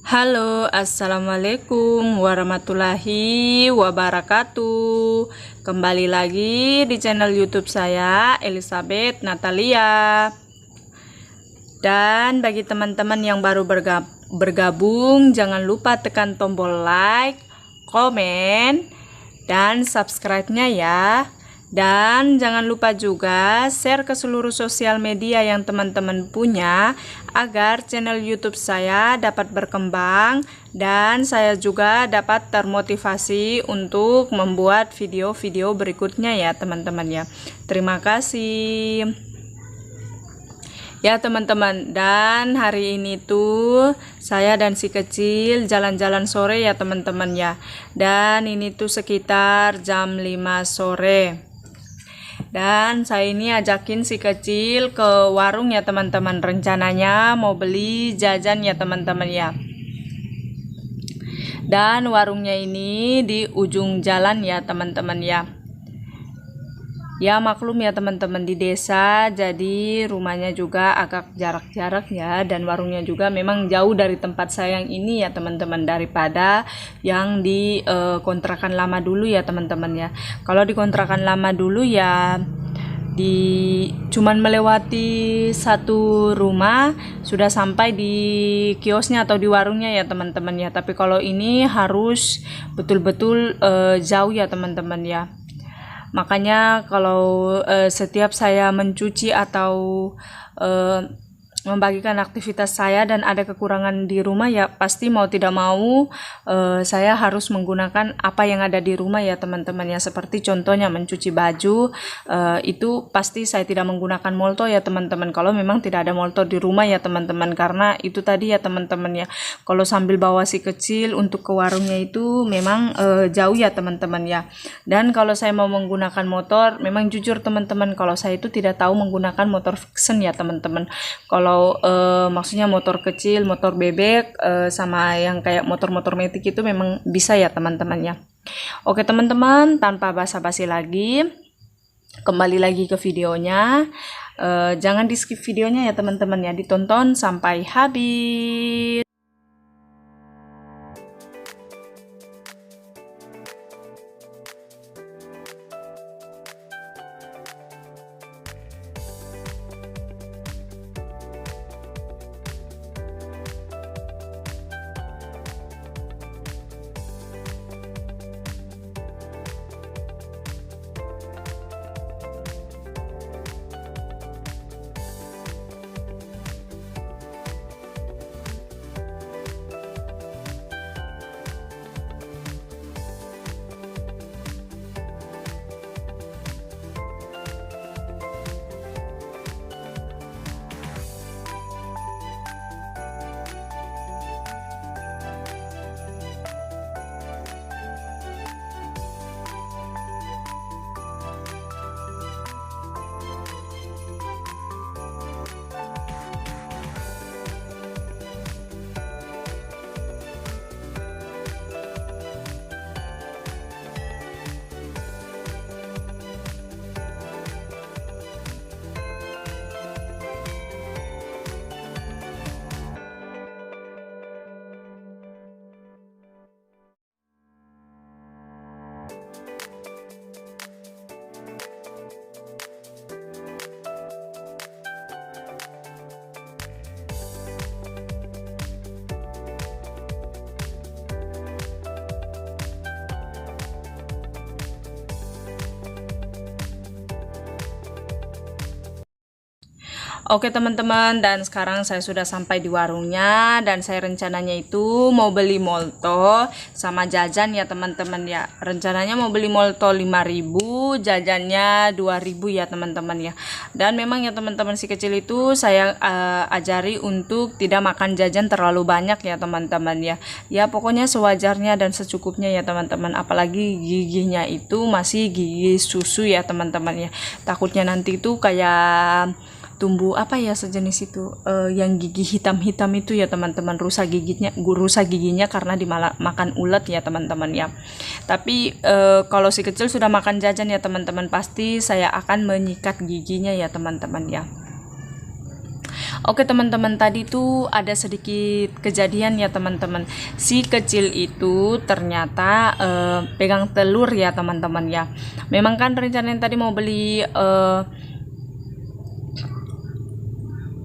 Halo, assalamualaikum warahmatullahi wabarakatuh. Kembali lagi di channel YouTube saya, Elizabeth Natalia. Dan bagi teman-teman yang baru bergabung, jangan lupa tekan tombol like, komen, dan subscribe-nya ya. Dan jangan lupa juga share ke seluruh sosial media yang teman-teman punya agar channel YouTube saya dapat berkembang dan saya juga dapat termotivasi untuk membuat video-video berikutnya ya teman-teman ya. Terima kasih. Ya teman-teman, dan hari ini tuh saya dan si kecil jalan-jalan sore ya teman-teman ya. Dan ini tuh sekitar jam 5 sore. Dan saya ini ajakin si kecil ke warung ya teman-teman. Rencananya mau beli jajan ya teman-teman ya. Dan warungnya ini di ujung jalan ya teman-teman ya. Ya maklum ya teman-teman, di desa jadi rumahnya juga agak jarak-jarak ya, dan warungnya juga memang jauh dari tempat saya yang ini ya teman-teman, daripada yang di kontrakan lama dulu ya teman-teman ya. Kalau di kontrakan lama dulu ya cuman melewati satu rumah sudah sampai di kiosnya atau di warungnya ya teman-teman ya. Tapi kalau ini harus betul-betul jauh ya teman-teman ya. Makanya kalau setiap saya mencuci atau membagikan aktivitas saya dan ada kekurangan di rumah ya pasti mau tidak mau saya harus menggunakan apa yang ada di rumah ya teman-teman ya. Seperti contohnya mencuci baju, itu pasti saya tidak menggunakan molto ya teman-teman kalau memang tidak ada molto di rumah ya teman-teman, karena itu tadi ya teman-teman ya, kalau sambil bawa si kecil untuk ke warungnya itu memang jauh ya teman-teman ya. Dan kalau saya mau menggunakan motor, memang jujur teman-teman kalau saya itu tidak tahu menggunakan motor fiction ya teman-teman. Kalau maksudnya motor kecil, motor bebek, sama yang kayak motor-motor metik itu memang bisa ya teman-teman ya. Oke teman-teman, tanpa basa-basi lagi, kembali lagi ke videonya. Jangan di skip videonya ya teman-teman ya, ditonton sampai habis. Oke teman-teman, dan sekarang saya sudah sampai di warungnya dan saya rencananya itu mau beli molto sama jajan ya teman-teman ya. Rencananya mau beli molto 5.000, jajannya 2.000 ya teman-teman ya. Dan memang ya teman-teman, si kecil itu saya ajari untuk tidak makan jajan terlalu banyak ya teman-teman ya. Ya pokoknya sewajarnya dan secukupnya ya teman-teman. Apalagi giginya itu masih gigi susu ya teman-teman ya. Takutnya nanti itu kayak tumbuh apa ya sejenis itu, yang gigi hitam-hitam itu ya teman-teman, rusak giginya karena dimakan ulat ya teman-teman ya. Tapi kalau si kecil sudah makan jajan ya teman-teman, pasti saya akan menyikat giginya ya teman-teman ya. Oke teman-teman, tadi tuh ada sedikit kejadian ya teman-teman. Si kecil itu ternyata pegang telur ya teman-teman ya. Memang kan rencananya tadi mau beli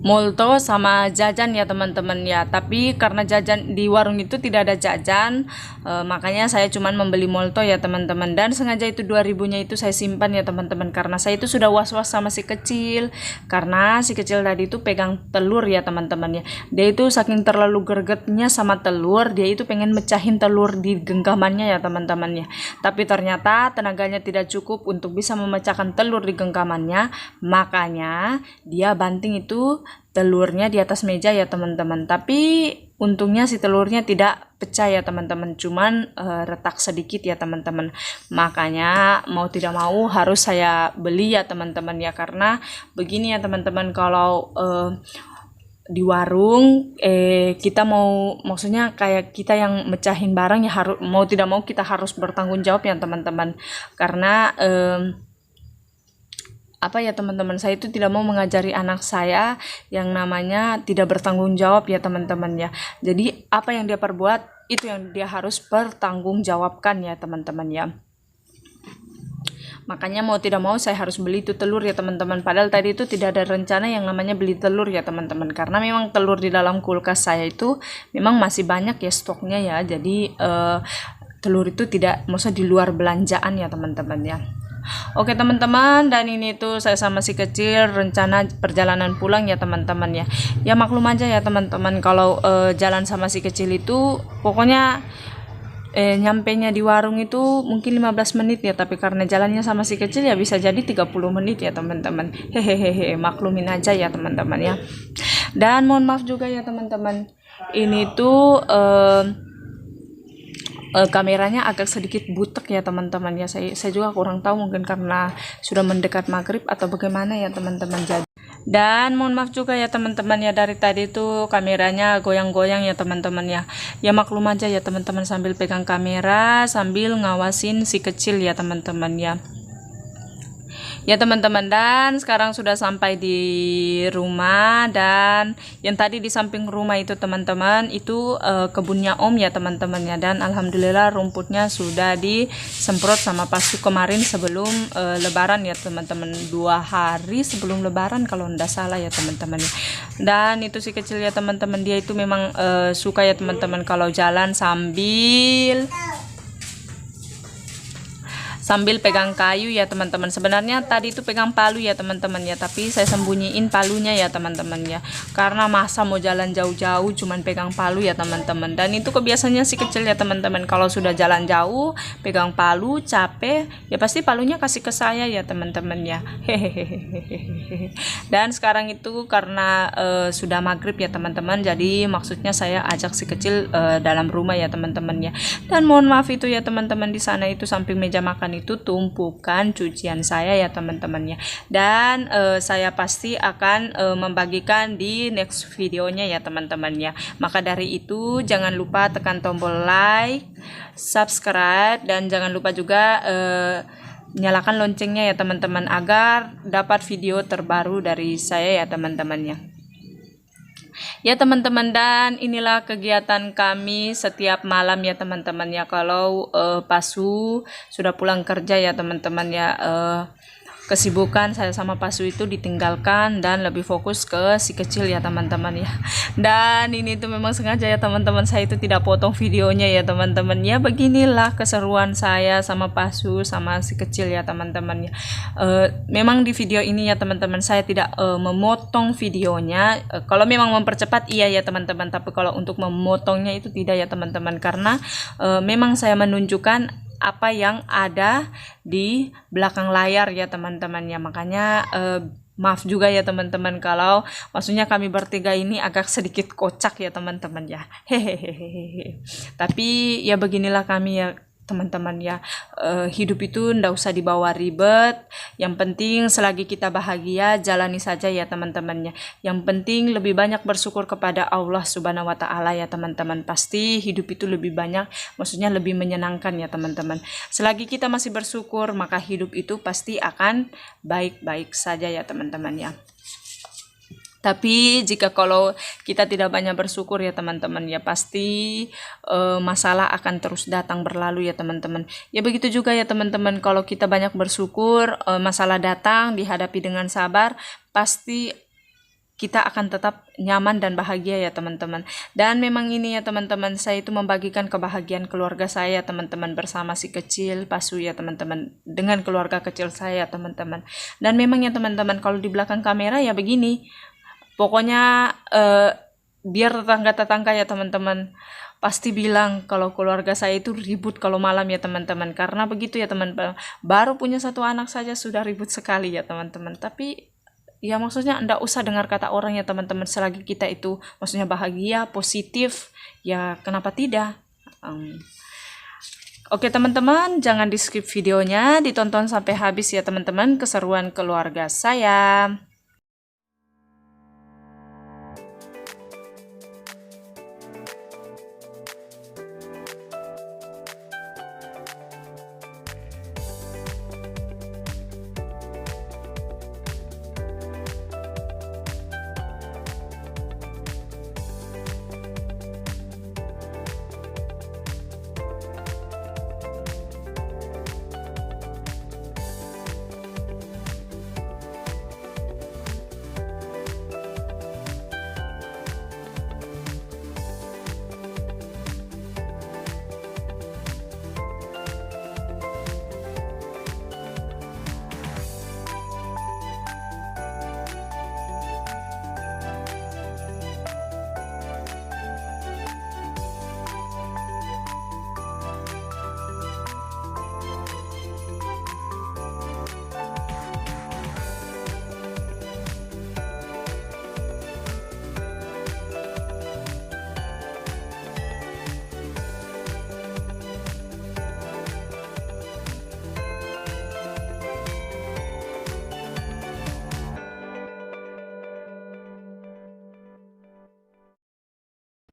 molto sama jajan ya teman-teman ya, tapi karena jajan di warung itu tidak ada jajan, makanya saya cuman membeli molto ya teman-teman. Dan sengaja itu 2000-nya itu saya simpan ya teman-teman, karena saya itu sudah was-was sama si kecil, karena si kecil tadi itu pegang telur ya teman-teman ya. Dia itu saking terlalu gregetnya sama telur, dia itu pengen mecahin telur di genggamannya ya teman-teman ya. Tapi ternyata tenaganya tidak cukup untuk bisa memecahkan telur di genggamannya, makanya dia banting itu telurnya di atas meja ya teman-teman. Tapi untungnya si telurnya tidak pecah ya teman-teman, cuman retak sedikit ya teman-teman. Makanya mau tidak mau harus saya beli ya teman-teman ya, karena begini ya teman-teman, kalau di warung kita mau, maksudnya kayak kita yang mecahin barang ya, harus mau tidak mau kita harus bertanggung jawab ya teman-teman. Karena apa ya teman-teman, saya itu tidak mau mengajari anak saya yang namanya tidak bertanggung jawab ya teman-teman ya. Jadi apa yang dia perbuat itu yang dia harus pertanggungjawabkan ya teman-teman ya. Makanya mau tidak mau saya harus beli itu telur ya teman-teman. Padahal tadi itu tidak ada rencana yang namanya beli telur ya teman-teman, karena memang telur di dalam kulkas saya itu memang masih banyak ya stoknya ya. Jadi telur itu tidak, maksudnya di luar belanjaan ya teman-teman ya. Oke teman-teman, dan ini tuh saya sama si kecil rencana perjalanan pulang ya teman-teman ya. Ya maklum aja ya teman-teman, kalau jalan sama si kecil itu pokoknya nyampenya di warung itu mungkin 15 menit ya, tapi karena jalannya sama si kecil ya bisa jadi 30 menit ya teman-teman. Hehehe, maklumin aja ya teman-teman ya. Dan mohon maaf juga ya teman-teman, ini tuh kameranya agak sedikit butek ya teman-teman ya. Saya juga kurang tahu, mungkin karena sudah mendekat maghrib atau bagaimana ya teman-teman. Jadi, dan mohon maaf juga ya teman-teman ya, dari tadi tuh kameranya goyang-goyang ya teman-teman ya. Ya maklum aja ya teman-teman, sambil pegang kamera sambil ngawasin si kecil ya teman-teman ya. Ya teman-teman, dan sekarang sudah sampai di rumah, dan yang tadi di samping rumah itu teman-teman itu kebunnya Om ya teman-teman ya. Dan alhamdulillah rumputnya sudah disemprot sama Pasu kemarin sebelum lebaran ya teman-teman, 2 hari sebelum lebaran kalau tidak salah ya teman-teman ya. Dan itu si kecil ya teman-teman, dia itu memang suka ya teman-teman kalau jalan sambil pegang kayu ya teman-teman. Sebenarnya tadi itu pegang palu ya teman-teman ya, tapi saya sembunyiin palunya ya teman-teman ya, karena masa mau jalan jauh-jauh cuman pegang palu ya teman-teman. Dan itu kebiasaannya si kecil ya teman-teman, kalau sudah jalan jauh pegang palu capek ya pasti palunya kasih ke saya ya teman-teman ya. Hehehe. Dan sekarang itu karena sudah maghrib ya teman-teman, jadi maksudnya saya ajak si kecil dalam rumah ya teman-teman ya. Dan mohon maaf itu ya teman-teman, di sana itu samping meja makan itu tumpukan cucian saya ya teman-teman ya. Dan saya pasti akan membagikan di next videonya ya teman-teman ya. Maka dari itu jangan lupa tekan tombol like, subscribe, dan jangan lupa juga nyalakan loncengnya ya teman-teman, agar dapat video terbaru dari saya ya teman-teman ya. Ya teman-teman, dan inilah kegiatan kami setiap malam ya teman-teman ya. Kalau Pasu sudah pulang kerja ya teman-teman ya, kesibukan saya sama Pasu itu ditinggalkan dan lebih fokus ke si kecil ya teman-teman ya. Dan ini tuh memang sengaja ya teman-teman, saya itu tidak potong videonya ya teman-teman ya. Beginilah keseruan saya sama Pasu sama si kecil ya teman-teman ya. Memang di video ini ya teman-teman saya tidak memotong videonya. Kalau memang mempercepat iya ya teman-teman, tapi kalau untuk memotongnya itu tidak ya teman-teman, karena memang saya menunjukkan apa yang ada di belakang layar ya teman-teman ya. Makanya maaf juga ya teman-teman kalau maksudnya kami bertiga ini agak sedikit kocak ya teman-teman ya. Hehehe. Tapi ya beginilah kami ya teman-teman ya. Hidup itu ndak usah dibawa ribet. Yang penting selagi kita bahagia jalani saja ya teman-teman ya. Yang penting lebih banyak bersyukur kepada Allah Subhanahu wa taala ya teman-teman. Pasti hidup itu lebih banyak, maksudnya lebih menyenangkan ya teman-teman. Selagi kita masih bersyukur, maka hidup itu pasti akan baik-baik saja ya teman-teman ya. Tapi jika kalau kita tidak banyak bersyukur ya teman-teman ya pasti masalah akan terus datang berlalu ya teman-teman. Ya begitu juga ya teman-teman, kalau kita banyak bersyukur, masalah datang dihadapi dengan sabar, pasti kita akan tetap nyaman dan bahagia ya teman-teman. Dan memang ini ya teman-teman, saya itu membagikan kebahagiaan keluarga saya teman-teman bersama si kecil Pasu ya teman-teman, dengan keluarga kecil saya teman-teman. Dan memang ya teman-teman, kalau di belakang kamera ya begini, pokoknya biar tetangga-tetangga ya teman-teman pasti bilang kalau keluarga saya itu ribut kalau malam ya teman-teman. Karena begitu ya teman-teman, baru punya satu anak saja sudah ribut sekali ya teman-teman. Tapi ya maksudnya enggak usah dengar kata orang ya teman-teman, selagi kita itu maksudnya bahagia, positif, ya kenapa tidak. Oke teman-teman, jangan di skip videonya, ditonton sampai habis ya teman-teman, keseruan keluarga saya.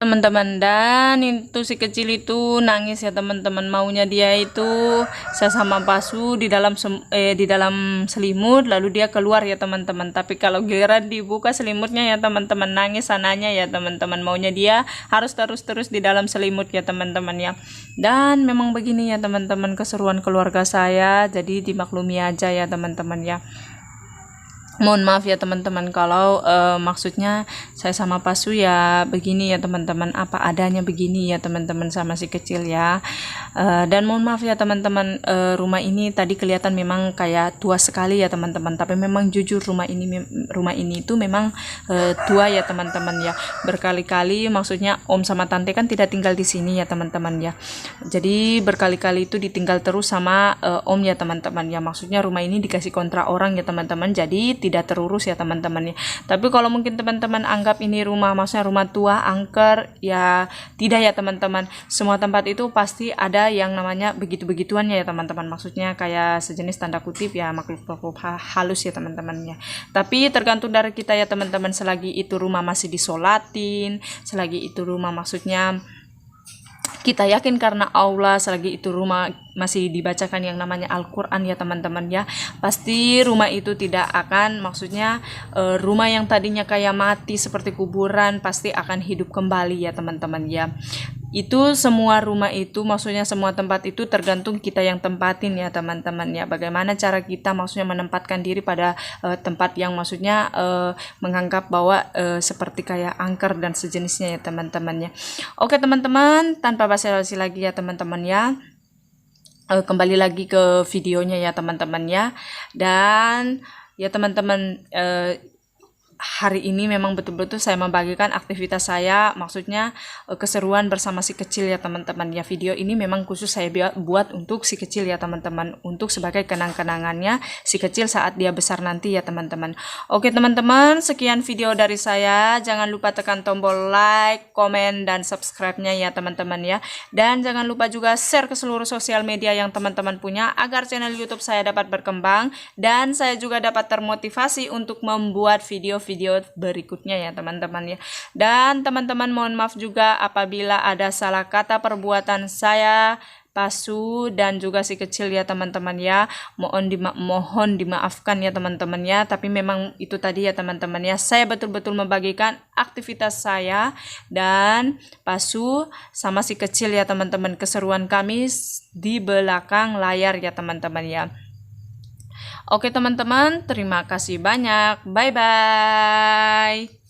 Teman-teman, dan itu si kecil itu nangis ya teman-teman, maunya dia itu saya sama Pasu di dalam di dalam selimut, lalu dia keluar ya teman-teman. Tapi kalau giliran dibuka selimutnya ya teman-teman, nangis sananya ya teman-teman, maunya dia harus terus di dalam selimut ya teman-teman ya. Dan memang begini ya teman-teman, keseruan keluarga saya, jadi dimaklumi aja ya teman-teman ya. Mohon maaf ya teman-teman kalau maksudnya saya sama Pasu ya begini ya teman-teman, apa adanya begini ya teman-teman sama si kecil ya. Dan mohon maaf ya teman-teman, rumah ini tadi kelihatan memang kayak tua sekali ya teman-teman, tapi memang jujur rumah ini itu memang tua ya teman-teman ya. Berkali-kali maksudnya om sama tante kan tidak tinggal di sini ya teman-teman ya. Jadi berkali-kali itu ditinggal terus sama om ya teman-teman ya. Maksudnya rumah ini dikasih kontrak orang ya teman-teman, jadi tidak terurus ya teman-teman ya. Tapi kalau mungkin teman-teman anggap ini rumah maksudnya rumah tua angker ya, tidak ya teman-teman. Semua tempat itu pasti ada yang namanya begitu-begituannya ya teman-teman. Maksudnya kayak sejenis tanda kutip ya makhluk-makhluk halus ya teman-teman ya. Tapi tergantung dari kita ya teman-teman, selagi itu rumah masih disolatin, selagi itu rumah maksudnya kita yakin karena Allah, selagi itu rumah masih dibacakan yang namanya Al-Quran ya teman-teman ya, pasti rumah itu tidak akan maksudnya rumah yang tadinya kayak mati seperti kuburan pasti akan hidup kembali ya teman-teman ya. Itu semua rumah itu maksudnya semua tempat itu tergantung kita yang tempatin ya teman-teman ya. Bagaimana cara kita maksudnya menempatkan diri pada tempat yang maksudnya menganggap bahwa seperti kayak angker dan sejenisnya ya teman-teman ya. Oke teman-teman, tanpa basa-basi lagi ya teman-teman ya, kembali lagi ke videonya ya teman-teman ya. Dan ya teman-teman, hari ini memang betul-betul saya membagikan aktivitas saya, maksudnya keseruan bersama si kecil ya teman-teman ya. Video ini memang khusus saya buat untuk si kecil ya teman-teman, untuk sebagai kenang-kenangannya si kecil saat dia besar nanti ya teman-teman. Oke teman-teman, sekian video dari saya. Jangan lupa tekan tombol like, komen, dan subscribe-nya ya teman-teman ya. Dan jangan lupa juga share ke seluruh sosial media yang teman-teman punya, agar channel YouTube saya dapat berkembang dan saya juga dapat termotivasi untuk membuat video-video berikutnya ya teman-teman ya. Dan teman-teman mohon maaf juga apabila ada salah kata perbuatan saya Pasu dan juga si kecil ya teman-teman ya. Mohon dimaafkan ya teman-teman ya, tapi memang itu tadi ya teman-teman ya, saya betul-betul membagikan aktivitas saya dan Pasu sama si kecil ya teman-teman, keseruan kami di belakang layar ya teman-teman ya. Oke teman-teman, terima kasih banyak. Bye-bye.